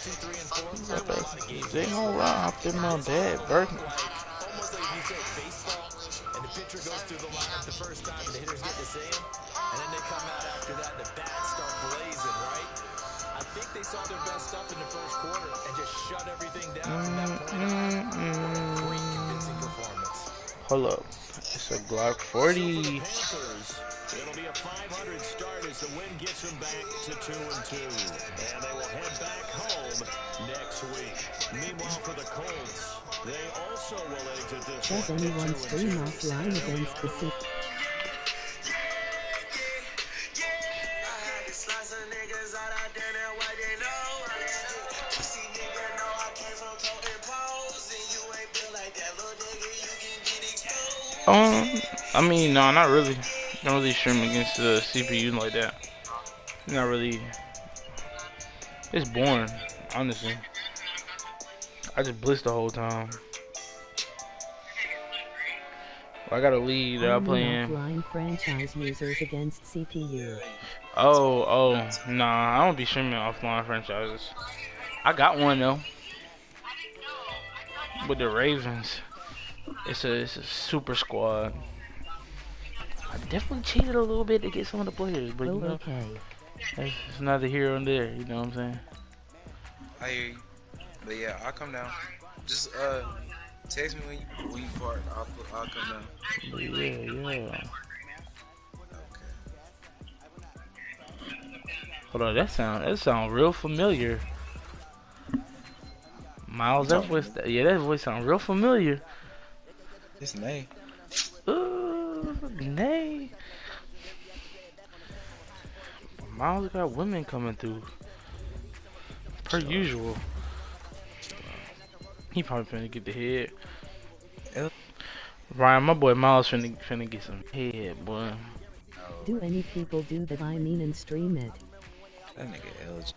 [SPEAKER 6] They gonna lie after my dad, Burton.
[SPEAKER 8] Almost like you said, baseball, and the pitcher goes through the lineup the first time, and the hitters get to see him, and then they come out after that, and the bats start blazing, right? I think they saw their best stuff in the first quarter and just shut everything down from that point on. Great convincing performance.
[SPEAKER 6] Hold up. It's a Glock 40.
[SPEAKER 2] It'll be a 500 start as the win gets them back to 2-2. And they will head back home next week. Meanwhile, for the Colts, they also will exit this
[SPEAKER 9] Does
[SPEAKER 2] one
[SPEAKER 9] anyone
[SPEAKER 2] at 2-2.
[SPEAKER 9] stream offline against the Sea?
[SPEAKER 6] I mean, no, not really. Don't really stream against the CPU like that. Not really. It's boring, honestly. I just bliss the whole time. I got a lead that I'm playing.
[SPEAKER 9] Offline franchise users against CPU.
[SPEAKER 6] Oh, nah, I don't be streaming offline franchises. I got one though. With the Ravens. It's a super squad. I definitely cheated a little bit to get some of the players, but you know,
[SPEAKER 9] okay.
[SPEAKER 6] It's neither here nor there, you know what I'm saying?
[SPEAKER 7] I hear you. But yeah, I'll come down. Just text me when you park. I'll come down.
[SPEAKER 6] But yeah. Hold on, that sound real familiar. Miles, that voice sound real familiar.
[SPEAKER 7] It's Nay.
[SPEAKER 6] Nay. Miles got women coming through. Per usual. He probably finna get the head.
[SPEAKER 7] Yep.
[SPEAKER 6] Ryan, my boy Miles finna get some head, boy.
[SPEAKER 9] Do any people do that I mean and stream it?
[SPEAKER 7] That nigga eligible.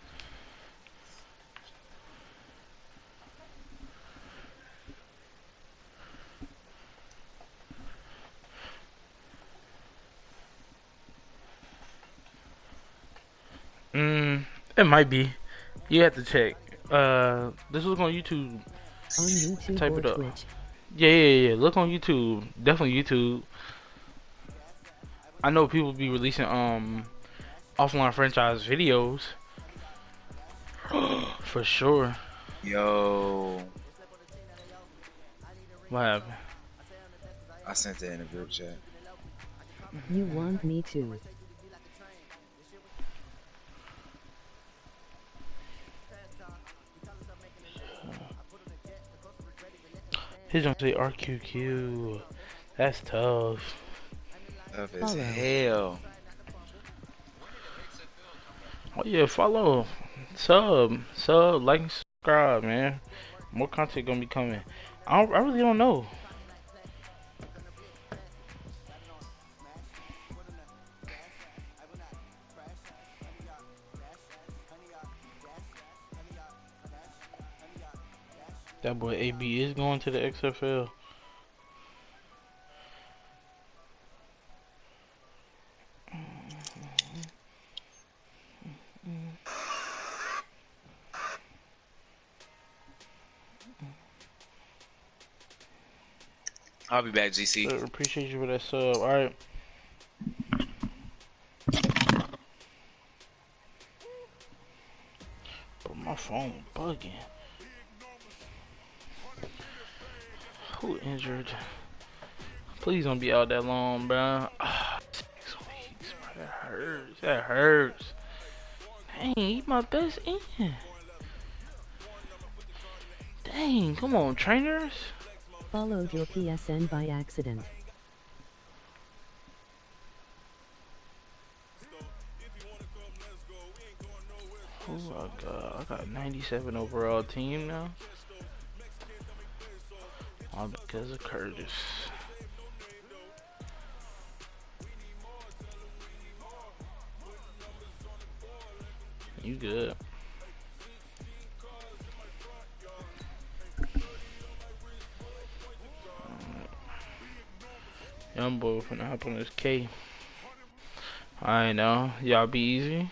[SPEAKER 6] It might be. You have to check. This was on YouTube.
[SPEAKER 9] On YouTube
[SPEAKER 6] Type
[SPEAKER 9] or
[SPEAKER 6] it up.
[SPEAKER 9] Twitch?
[SPEAKER 6] Yeah. Look on YouTube. Definitely YouTube. I know people be releasing offline franchise videos. For sure.
[SPEAKER 7] Yo.
[SPEAKER 6] What happened?
[SPEAKER 7] I sent that in the group chat.
[SPEAKER 9] You want me to?
[SPEAKER 6] He's gonna say RQQ. That's tough.
[SPEAKER 7] Tough as hell.
[SPEAKER 6] Oh yeah, follow, sub, like, and subscribe, man. More content gonna be coming. I really don't know. That boy AB is going to the XFL.
[SPEAKER 7] I'll be back, GC.
[SPEAKER 6] Appreciate you for that sub. Alright. But my phone bugging. Who injured? Please don't be out that long, bro. 6 weeks, bro. That hurts. Dang, he my best in. Dang, come on, trainers.
[SPEAKER 9] Followed your PSN by accident.
[SPEAKER 6] Oh my god, I got 97 overall team now. All because of Curtis. You good. Young boy finna hop on this K. I know. Y'all be easy.